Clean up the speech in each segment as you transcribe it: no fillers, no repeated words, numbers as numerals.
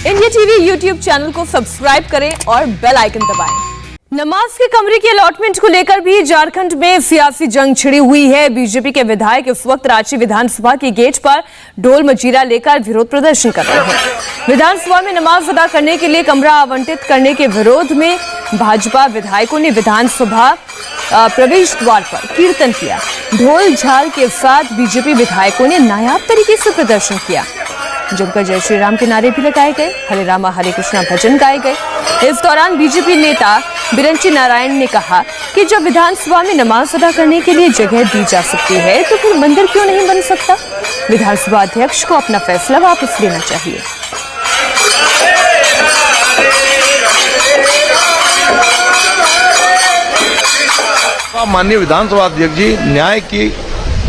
India TV YouTube channel को subscribe करें और बेल आइकन दबाएं। नमाज के कमरे की अलॉटमेंट को लेकर भी झारखंड में सियासी जंग छिड़ी हुई है। बीजेपी के विधायक इस वक्त रांची विधानसभा के गेट पर ढोल मजीरा लेकर विरोध प्रदर्शन कर रहे हैं। विधानसभा में नमाज अदा करने के लिए कमरा आवंटित करने के विरोध में भाजपा विधायकों ने विधानसभा प्रवेश द्वार पर कीर्तन किया। ढोल झाल के साथ बीजेपी विधायकों ने नायाब तरीके से प्रदर्शन किया। जमकर जय श्री राम के नारे भी लगाए गए, हरे रामा हरे कृष्णा भजन गाए गए। इस दौरान बीजेपी नेता बिरंची नारायण ने कहा कि जब विधानसभा में नमाज अदा करने के लिए जगह दी जा सकती है तो फिर मंदिर क्यों नहीं बन सकता। विधानसभा अध्यक्ष को अपना फैसला वापस लेना चाहिए। माननीय विधानसभा अध्यक्ष जी न्याय की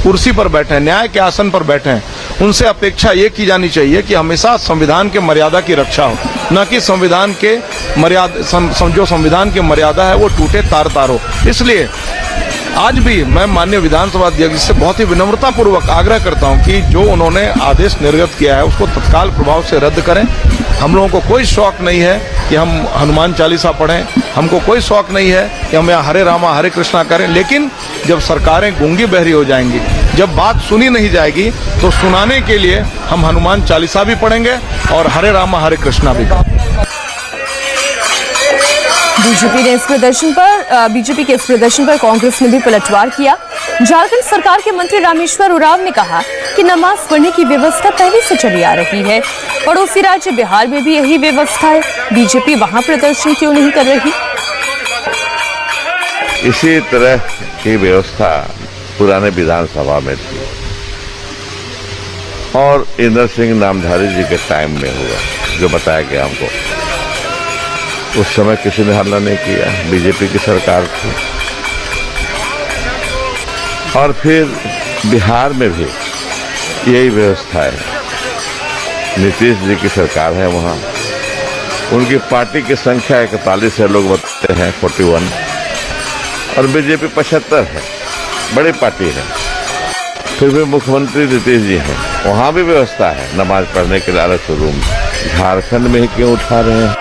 कुर्सी पर बैठे हैं, न्याय के आसन पर बैठे हैं। उनसे अपेक्षा ये की जानी चाहिए कि हमेशा संविधान के मर्यादा की रक्षा हो, न कि संविधान के जो संविधान की मर्यादा है वो टूटे तार तार हो। इसलिए आज भी मैं माननीय विधानसभा अध्यक्ष से बहुत ही विनम्रता पूर्वक आग्रह करता हूं कि जो उन्होंने आदेश निर्गत किया है उसको तत्काल प्रभाव से रद्द करें। हम लोगों को कोई शौक नहीं है कि हम हनुमान चालीसा पढ़ें, हमको कोई शौक नहीं है कि हम यहाँ हरे रामा हरे कृष्णा करें, लेकिन जब सरकारें गूंगी बहरी हो जाएंगी, जब बात सुनी नहीं जाएगी तो सुनाने के लिए हम हनुमान चालीसा भी पढ़ेंगे और हरे रामा हरे कृष्णा भी। बीजेपी के इस प्रदर्शन पर कांग्रेस ने भी पलटवार किया। झारखंड सरकार के मंत्री रामेश्वर उरांव ने कहा कि नमाज पढ़ने की व्यवस्था पहले से चली आ रही है। पड़ोसी राज्य बिहार में भी यही व्यवस्था है, बीजेपी वहां प्रदर्शन क्यों नहीं कर रही। इसी तरह की व्यवस्था पुराने विधानसभा में थी और इंद्र सिंह नामधारी जी के टाइम में हुआ, जो बताया गया हमको। उस समय किसी ने हल्ला नहीं किया, बीजेपी की सरकार थी। और फिर बिहार में भी यही व्यवस्था है, नीतीश जी की सरकार है वहाँ। उनकी पार्टी की संख्या 41 है, लोग बताते हैं 41, और बीजेपी 75 है, बड़ी पार्टी है। फिर भी मुख्यमंत्री नीतीश जी हैं, वहाँ भी व्यवस्था है नमाज पढ़ने के लिए अलग रूम। झारखंड में ही क्यों उठा रहे हैं,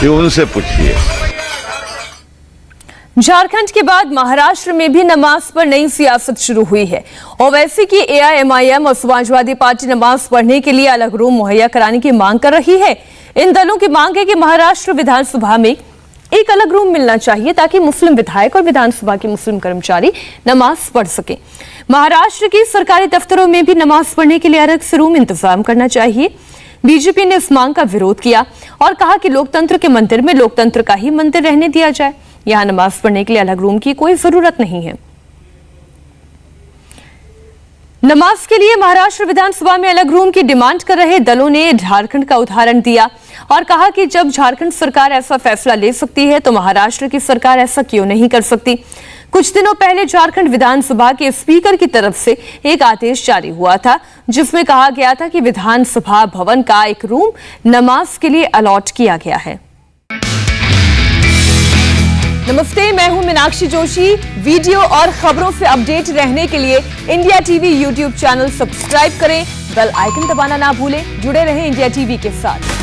ये उनसे पूछिए। झारखंड के बाद महाराष्ट्र में भी नमाज पर नई सियासत शुरू हुई है। ओवैसी की एआईएमआईएम और समाजवादी पार्टी नमाज पढ़ने के लिए अलग रूम मुहैया कराने की मांग कर रही है। इन दलों की मांग है कि महाराष्ट्र विधानसभा में एक अलग रूम मिलना चाहिए ताकि मुस्लिम विधायक और विधानसभा के मुस्लिम कर्मचारी नमाज पढ़ सके। महाराष्ट्र की सरकारी दफ्तरों में भी नमाज पढ़ने के लिए अलग से रूम इंतजाम करना चाहिए। बीजेपी ने इस मांग का विरोध किया और कहा कि लोकतंत्र के मंदिर में लोकतंत्र का ही मंदिर रहने दिया जाए, यहां नमाज पढ़ने के लिए अलग रूम की कोई जरूरत नहीं है। नमाज के लिए महाराष्ट्र विधानसभा में अलग रूम की डिमांड कर रहे दलों ने झारखंड का उदाहरण दिया और कहा कि जब झारखंड सरकार ऐसा फैसला ले सकती है तो महाराष्ट्र की सरकार ऐसा क्यों नहीं कर सकती। कुछ दिनों पहले झारखंड विधानसभा के स्पीकर की तरफ से एक आदेश जारी हुआ था जिसमें कहा गया था कि विधानसभा भवन का एक रूम नमाज के लिए अलॉट किया गया है। नमस्ते, मैं हूं मीनाक्षी जोशी। वीडियो और खबरों से अपडेट रहने के लिए India TV YouTube channel subscribe करें, बेल आइकन दबाना ना भूलें। जुड़े रहें इंडिया टीवी के साथ।